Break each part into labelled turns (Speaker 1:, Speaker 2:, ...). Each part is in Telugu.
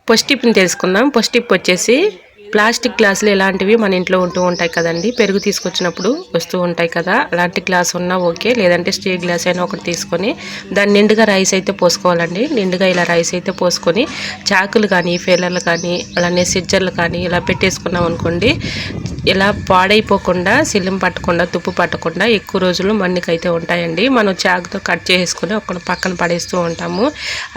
Speaker 1: ఫస్ట్ టిప్ని తెలుసుకుందాం. ఫస్ట్ టిప్ వచ్చేసి ప్లాస్టిక్ గ్లాసులు ఇలాంటివి మన ఇంట్లో ఉంటూ ఉంటాయి కదండి. పెరుగు తీసుకొచ్చినప్పుడు వస్తూ ఉంటాయి కదా, అలాంటి గ్లాస్ ఉన్నా ఓకే, లేదంటే స్టీల్ గ్లాస్ అయినా ఒకటి తీసుకొని దాన్ని నిండుగా రైస్ అయితే పోసుకోవాలండి. నిండుగా ఇలా రైస్ అయితే పోసుకొని చాకులు కానీ ఫెయిలర్లు కానీ అలానే సిజ్జర్లు కానీ ఇలా పెట్టేసుకున్నాం అనుకోండి, ఇలా పాడైపోకుండా సిల్లం పట్టకుండా తుప్పు పట్టకుండా ఎక్కువ రోజులు మన్నికైతే ఉంటాయండి. మనం చాకుతో కట్ చేసుకుని ఒక పక్కన పడేస్తూ ఉంటాము.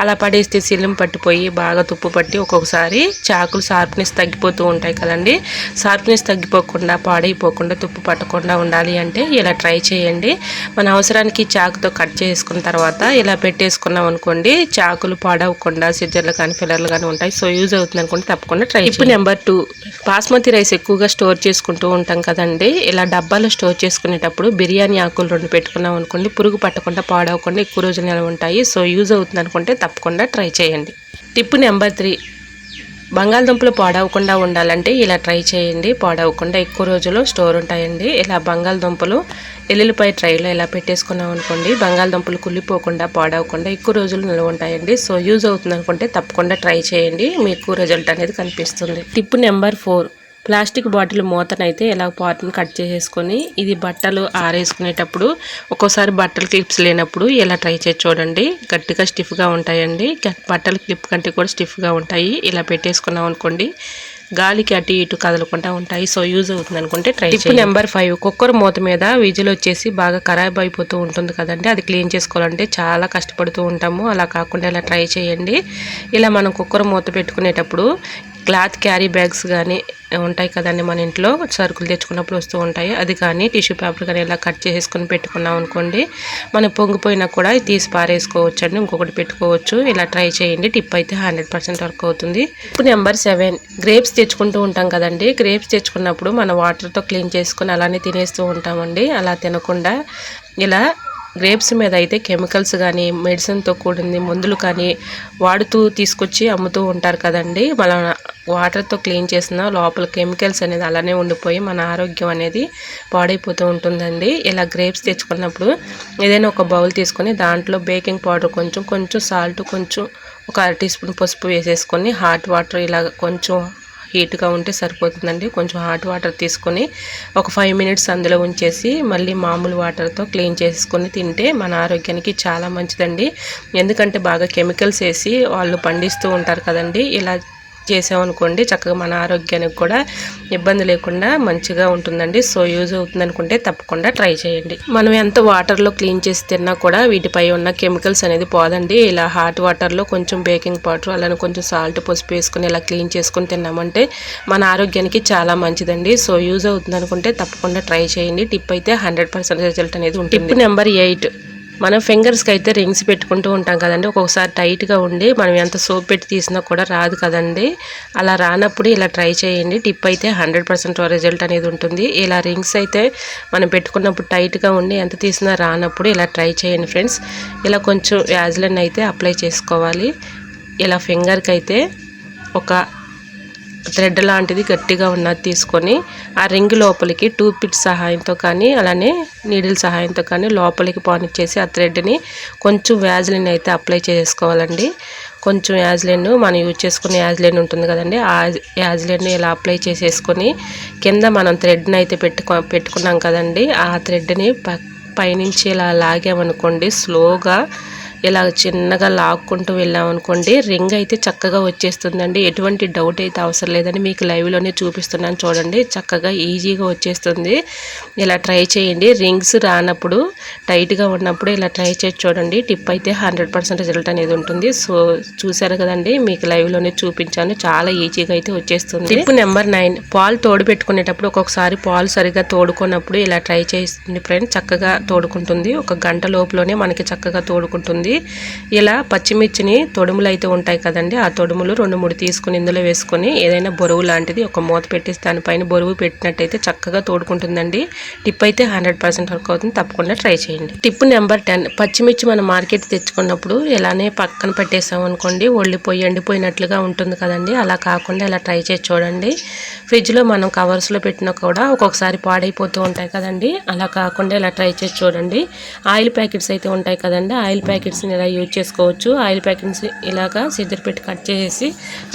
Speaker 1: అలా పడేస్తే సిల్లం పట్టిపోయి బాగా తుప్పు పట్టి ఒక్కొక్కసారి చాకులు షార్ప్నెస్ తగ్గిపోతూ ఉంటాయి కదండి. షార్ప్నెస్ తగ్గిపోకుండా పాడైపోకుండా తుప్పు పట్టకుండా ఉండాలి అంటే ఇలా ట్రై చేయండి. మన అవసరానికి చాకుతో కట్ చేసుకున్న తర్వాత ఇలా పెట్టేసుకున్నాం అనుకోండి, చాకులు పాడవకుండా సిజ్జర్లు కానీ ఫిల్లర్లు కానీ ఉంటాయి. సో యూజ్ అవుతుంది అనుకోండి, తప్పకుండా ట్రై చేయండి. టిప్ నెంబర్ 2, బాస్మతి రైస్ ఎక్కువగా స్టోర్ చేసుకుంటూ ఉంటాం కదండి. ఇలా డబ్బాలో స్టోర్ చేసుకునేటప్పుడు బిర్యానీ ఆకులు 2 పెట్టుకున్నాం అనుకోండి, పురుగు పట్టకుండా పాడవకుండా ఎక్కువ రోజులు నిల్వ ఉంటాయి. సో యూజ్ అవుతుంది అనుకుంటే తప్పకుండా ట్రై చేయండి. టిప్ నెంబర్ 3, బంగాళదుంపలు పాడవకుండా ఉండాలంటే ఇలా ట్రై చేయండి. పాడవకుండా ఎక్కువ రోజులు స్టోర్ ఉంటాయండి. ఇలా బంగాళదుంపలు ఎల్లుల్లిపాయ ట్రైలో ఇలా పెట్టేసుకున్నాం అనుకోండి, బంగాళదుంపలు కుళ్ళిపోకుండా పాడవకుండా ఎక్కువ రోజులు నిల్వ ఉంటాయండి. సో యూజ్ అవుతుంది అనుకుంటే తప్పకుండా ట్రై చేయండి, మీకు రిజల్ట్ అనేది కనిపిస్తుంది. టిప్ నెంబర్ 4, ప్లాస్టిక్ బాటిల్ మూతనైతే ఇలా పార్ట్ని కట్ చేసేసుకొని ఇది బట్టలు ఆరేసుకునేటప్పుడు ఒక్కోసారి బట్టలు క్లిప్స్ లేనప్పుడు ఇలా ట్రై చేసి చూడండి. గట్టిగా స్టిఫ్గా ఉంటాయండి, బట్టలు క్లిప్ కంటే కూడా స్టిఫ్గా ఉంటాయి. ఇలా పెట్టేసుకున్నాం అనుకోండి, గాలికి అటు ఇటు కదలకుండా ఉంటాయి. సో యూజ్ అవుతుంది అనుకుంటే ట్రై చేయండి. టిప్ నెంబర్ 5, కుక్కర్ మూత మీద విజిల్ వచ్చేసి బాగా ఖరాబ్ అయిపోతూ ఉంటుంది కదండి. అది క్లీన్ చేసుకోవాలంటే చాలా కష్టపడుతూ ఉంటాము. అలా కాకుండా ఇలా ట్రై చేయండి. ఇలా మనం కుక్కర్ మూత పెట్టుకునేటప్పుడు క్లాత్ క్యారీ బ్యాగ్స్ కానీ ఉంటాయి కదండి, మన ఇంట్లో సరుకులు తెచ్చుకున్నప్పుడు వస్తూ ఉంటాయి, అది కానీ టిష్యూ పేపర్ కానీ ఇలా కట్ చేసుకొని పెట్టుకున్నాం అనుకోండి, మనం పొంగిపోయినా కూడా తీసి పారేసుకోవచ్చు అండి, ఇంకొకటి పెట్టుకోవచ్చు. ఇలా ట్రై చేయండి. టిప్ అయితే 100% వర్క్ అవుతుంది. టిప్ నెంబర్ 7, గ్రేప్స్ తెచ్చుకుంటూ ఉంటాం కదండి. గ్రేప్స్ తెచ్చుకున్నప్పుడు మనం వాటర్తో క్లీన్ చేసుకొని అలానే తినేస్తూ ఉంటామండి. అలా తినకుండా ఇలా గ్రేప్స్ మీద అయితే కెమికల్స్ కానీ మెడిసిన్తో కూడింది మందులు కానీ వాడుతూ తీసుకొచ్చి అమ్ముతూ ఉంటారు కదండి. మన వాటర్తో క్లీన్ చేసిన లోపల కెమికల్స్ అనేది అలానే ఉండిపోయి మన ఆరోగ్యం అనేది పాడైపోతూ ఉంటుందండి. ఇలా గ్రేప్స్ తెచ్చుకున్నప్పుడు ఏదైనా ఒక బౌల్ తీసుకొని దాంట్లో బేకింగ్ పౌడర్ కొంచెం సాల్ట్ కొంచెం ఒక 1/2 టీ స్పూన్ పసుపు వేసేసుకొని హాట్ వాటర్ ఇలా కొంచెం హీట్గా ఉంటే సరిపోతుందండి. కొంచెం హాట్ వాటర్ తీసుకొని ఒక 5 మినిట్స్ అందులో ఉంచేసి మళ్ళీ మామూలు వాటర్తో క్లీన్ చేసుకొని తింటే మన ఆరోగ్యానికి చాలా మంచిదండి. ఎందుకంటే బాగా కెమికల్స్ వేసి వాళ్ళు పండిస్తూ ఉంటారు కదండి. ఇలా చేసామనుకోండి చక్కగా మన ఆరోగ్యానికి కూడా ఇబ్బంది లేకుండా మంచిగా ఉంటుందండి. సో యూజ్ అవుతుంది అనుకుంటే తప్పకుండా ట్రై చేయండి. మనం ఎంత వాటర్లో క్లీన్ చేసి తిన్నా కూడా వీటిపై ఉన్న కెమికల్స్ అనేది పోదండి. ఇలా హాట్ వాటర్లో కొంచెం బేకింగ్ పౌడర్ అలానే కొంచెం సాల్ట్ పసుపు వేసుకొని ఇలా క్లీన్ చేసుకొని తిన్నామంటే మన ఆరోగ్యానికి చాలా మంచిదండి. సో యూజ్ అవుతుంది అనుకుంటే తప్పకుండా ట్రై చేయండి. టిప్ అయితే 100% రిజల్ట్ అనేది ఉంటుంది. టిప్ నెంబర్ 8, మనం ఫింగర్స్కి అయితే రింగ్స్ పెట్టుకుంటూ ఉంటాం కదండి. ఒక్కొక్కసారి టైట్గా ఉండి మనం ఎంత సోప్ పెట్టి తీసినా కూడా రాదు కదండి. అలా రానప్పుడు ఇలా ట్రై చేయండి. టిప్ అయితే 100% రిజల్ట్ అనేది ఉంటుంది. ఇలా రింగ్స్ అయితే మనం పెట్టుకున్నప్పుడు టైట్గా ఉండి ఎంత తీసినా రానప్పుడు ఇలా ట్రై చేయండి ఫ్రెండ్స్. ఇలా కొంచెం వ్యాజ్లైన్ అయితే అప్లై చేసుకోవాలి. ఇలా ఫింగర్కి అయితే ఒక థ్రెడ్ లాంటిది గట్టిగా ఉన్నది తీసుకొని ఆ రింగ్ లోపలికి 2 పిట్స్ సహాయంతో కానీ అలానే నీడిల్ సహాయంతో కానీ లోపలికి పానిచ్చేసి ఆ థ్రెడ్ని కొంచెం వ్యాజ్లైన్ అయితే అప్లై చేసుకోవాలండి. కొంచెం యాజ్లైన్ మనం యూజ్ చేసుకునే యాజ్లైన్ ఉంటుంది కదండి, ఆ యాజ్లైన్ని ఇలా అప్లై చేసేసుకొని కింద మనం థ్రెడ్ని అయితే పెట్టుకున్నాం కదండి, ఆ థ్రెడ్ని పైనుంచి ఇలా లాగామనుకోండి, స్లోగా ఇలా చిన్నగా లాక్కుంటూ వెళ్ళామనుకోండి రింగ్ అయితే చక్కగా వచ్చేస్తుందండి. ఎటువంటి డౌట్ అయితే అవసరం లేదండి. మీకు లైవ్లోనే చూపిస్తున్నాను చూడండి, చక్కగా ఈజీగా వచ్చేస్తుంది. ఇలా ట్రై చేయండి. రింగ్స్ రానప్పుడు టైట్గా ఉన్నప్పుడు ఇలా ట్రై చేసి చూడండి. టిప్ అయితే 100% రిజల్ట్ అనేది ఉంటుంది. సో చూసారు కదండి, మీకు లైవ్లోనే చూపించాను, చాలా ఈజీగా అయితే వచ్చేస్తుంది. టిప్ నెంబర్ 9, పాలు తోడు పెట్టుకునేటప్పుడు ఒక్కొక్కసారి పాలు సరిగ్గా తోడుకున్నప్పుడు ఇలా ట్రై చేస్తుంది ఫ్రెండ్స్, చక్కగా తోడుకుంటుంది. 1 గంట లోపులోనే మనకి చక్కగా తోడుకుంటుంది. ఇలా పచ్చిమిర్చిని తొడుములు అయితే ఉంటాయి కదండి, ఆ తొడుములు 2-3 తీసుకుని ఇందులో వేసుకొని ఏదైనా బొరువు లాంటిది ఒక మూత పెట్టేసి దానిపైన బొరువు పెట్టినట్టయితే చక్కగా తోడుకుంటుందండి. టిప్ అయితే 100% వర్క్ అవుతుంది. తప్పకుండా ట్రై చేయండి. టిప్ నెంబర్ 10, పచ్చిమిర్చి మనం మార్కెట్ తెచ్చుకున్నప్పుడు ఇలానే పక్కన పెట్టేసాం అనుకోండి ఒళ్ళిపోయి ఎండిపోయినట్లుగా ఉంటుంది కదండి. అలా కాకుండా ఇలా ట్రై చేసి చూడండి. ఫ్రిడ్జ్లో మనం కవర్స్లో పెట్టినా కూడా ఒక్కొక్కసారి పాడైపోతూ ఉంటాయి కదండి. అలా కాకుండా ఇలా ట్రై చేసి చూడండి. ఆయిల్ ప్యాకెట్స్ అయితే ఉంటాయి కదండి, ఆయిల్ ప్యాకెట్స్ ప్యాకెట్స్ని ఇలా యూజ్ చేసుకోవచ్చు. ఆయిల్ ప్యాకెట్స్ ఇలాగా సిద్దరు పెట్టి కట్ చేసేసి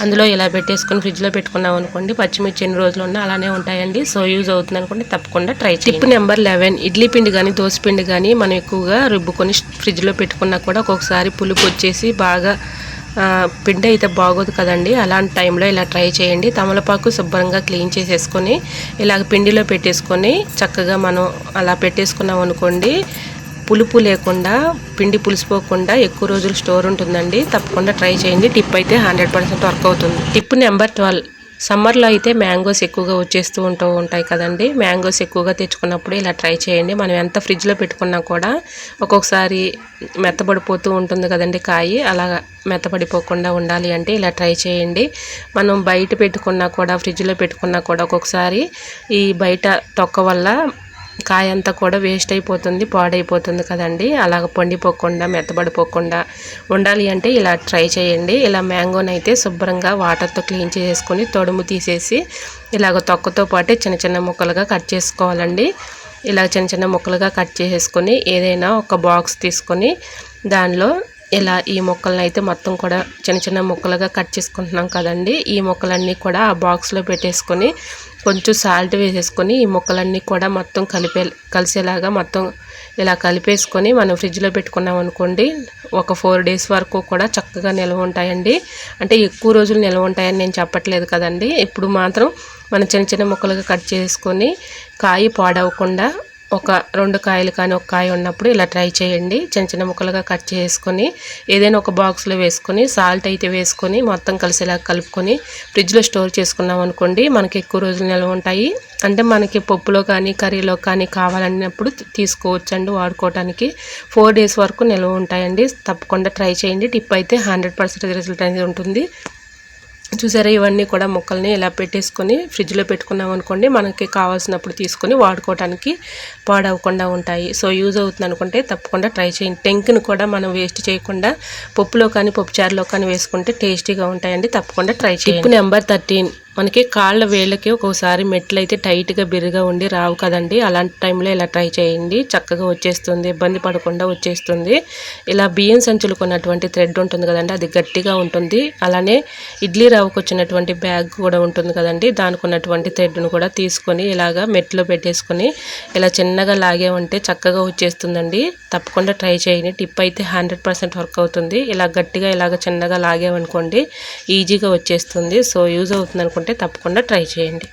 Speaker 1: అందులో ఇలా పెట్టేసుకొని ఫ్రిడ్జ్లో పెట్టుకున్నాం అనుకోండి, పచ్చిమిర్చి ఎన్ని రోజులు ఉన్నా అలానే ఉంటాయండి. సో యూజ్ అవుతుంది అనుకోండి, తప్పకుండా ట్రై చేయండి. టిప్ నెంబర్ 11, ఇడ్లీ పిండి కానీ దోశ పిండి కానీ మనం ఎక్కువగా రుబ్బుకొని ఫ్రిడ్జ్లో పెట్టుకున్నా కూడా ఒక్కొక్కసారి పులుపు వచ్చేసి బాగా పిండి అయితే బాగోదు కదండి. అలాంటి టైంలో ఇలా ట్రై చేయండి. తమలపాకు శుభ్రంగా క్లీన్ చేసేసుకొని ఇలాగ పిండిలో పెట్టేసుకొని చక్కగా మనం అలా పెట్టేసుకున్నాం అనుకోండి, పులుపు లేకుండా పిండి పులిసిపోకుండా ఎక్కువ రోజులు స్టోర్ ఉంటుందండి. తప్పకుండా ట్రై చేయండి. టిప్ అయితే 100% వర్క్ అవుతుంది. టిప్ నెంబర్ 12, సమ్మర్లో అయితే మ్యాంగోస్ ఎక్కువగా వచ్చేస్తూ ఉంటాయి కదండి. మ్యాంగోస్ ఎక్కువగా తెచ్చుకున్నప్పుడు ఇలా ట్రై చేయండి. మనం ఎంత ఫ్రిడ్జ్లో పెట్టుకున్నా కూడా ఒక్కొక్కసారి మెత్తబడిపోతూ ఉంటుంది కదండి కాయ. అలా మెత్తబడిపోకుండా ఉండాలి అంటే ఇలా ట్రై చేయండి. మనం బయట పెట్టుకున్నా కూడా ఫ్రిడ్జ్లో పెట్టుకున్నా కూడా ఒక్కొక్కసారి ఈ బయట తొక్క వల్ల కాయ అంతా కూడా వేస్ట్ అయిపోతుంది, పాడైపోతుంది కదండి. అలాగ పండిపోకుండా మెత్తబడిపోకుండా ఉండాలి అంటే ఇలా ట్రై చేయండి. ఇలా మ్యాంగోనైతే శుభ్రంగా వాటర్తో క్లీన్ చేసుకొని తొడుము తీసేసి ఇలాగ తొక్కతో పాటే చిన్న చిన్న ముక్కలుగా కట్ చేసుకోవాలండి. ఇలా చిన్న చిన్న ముక్కలుగా కట్ చేసేసుకొని ఏదైనా ఒక బాక్స్ తీసుకొని దానిలో ఇలా ఈ ముక్కలను అయితే మొత్తం కూడా చిన్న చిన్న ముక్కలుగా కట్ చేసుకుంటున్నాం కదండి. ఈ ముక్కలన్నీ కూడా ఆ బాక్స్లో పెట్టేసుకొని కొంచెం సాల్ట్ వేసేసుకొని ఈ ముక్కలన్నీ కూడా మొత్తం కలిసేలాగా మొత్తం ఇలా కలిపేసుకొని మనం ఫ్రిడ్జ్లో పెట్టుకున్నాం అనుకోండి, ఒక 4 days వరకు కూడా చక్కగా నిల్వ ఉంటాయండి. అంటే ఎక్కువ రోజులు నిల్వ ఉంటాయని నేను చెప్పట్లేదు కదండి. ఇప్పుడు మాత్రం మనం చిన్న చిన్న ముక్కలుగా కట్ చేసుకొని కాయ పాడవకుండా ఒక 2 కాయలు కానీ ఒక కాయ ఉన్నప్పుడు ఇలా ట్రై చేయండి. చిన్న చిన్న ముక్కలుగా కట్ చేసుకొని ఏదైనా ఒక బాక్స్లో వేసుకొని సాల్ట్ అయితే వేసుకొని మొత్తం కలిసేలా కలుపుకొని ఫ్రిడ్జ్లో స్టోర్ చేసుకున్నాం అనుకోండి, మనకి ఎక్కువ రోజులు నిల్వ ఉంటాయి. అంటే మనకి పప్పులో కానీ కర్రీలో కానీ కావాలన్నప్పుడు తీసుకోవచ్చండి వాడుకోవడానికి. 4 days వరకు నిల్వ ఉంటాయండి. తప్పకుండా ట్రై చేయండి. టిప్ అయితే 100% రిజల్ట్ అనేది ఉంటుంది. చూసారా, ఇవన్నీ కూడా ముక్కల్ని ఇలా పెట్టేసుకొని ఫ్రిడ్జ్లో పెట్టుకున్నాం అనుకోండి, మనకి కావాల్సినప్పుడు తీసుకొని వాడుకోవడానికి పాడవకుండా ఉంటాయి. సో యూజ్ అవుతుంది అనుకుంటే తప్పకుండా ట్రై చేయండి. టెంక్ని కూడా మనం వేస్ట్ చేయకుండా పప్పులో కానీ పప్పుచారులో కానీ వేసుకుంటే టేస్టీగా ఉంటాయండి. తప్పకుండా ట్రై చేయండి. టిప్ నెంబర్ 13, మనకి కాళ్ళ వేళ్ళకి ఒక్కోసారి మెట్లు అయితే టైట్గా బిరుగా ఉండి రావు కదండి. అలాంటి టైంలో ఇలా ట్రై చేయండి, చక్కగా వచ్చేస్తుంది, ఇబ్బంది పడకుండా వచ్చేస్తుంది. ఇలా బియ్యం సంచులు కొన్నటువంటి థ్రెడ్ ఉంటుంది కదండి, అది గట్టిగా ఉంటుంది. అలానే ఇడ్లీ రవ్వకు వచ్చినటువంటి బ్యాగ్ కూడా ఉంటుంది కదండి, దానికి ఉన్నటువంటి థ్రెడ్ను కూడా తీసుకొని ఇలాగా మెట్లో పెట్టేసుకొని ఇలా చిన్నగా లాగేమంటే చక్కగా వచ్చేస్తుందండి. తప్పకుండా ట్రై చేయండి. టిప్ అయితే 100% వర్క్ అవుతుంది. ఇలా గట్టిగా ఇలాగ చిన్నగా లాగేమనుకోండి ఈజీగా వచ్చేస్తుంది. సో యూజ్ అవుతుంది అనుకుంటే తప్పకుండా ట్రై చేయండి.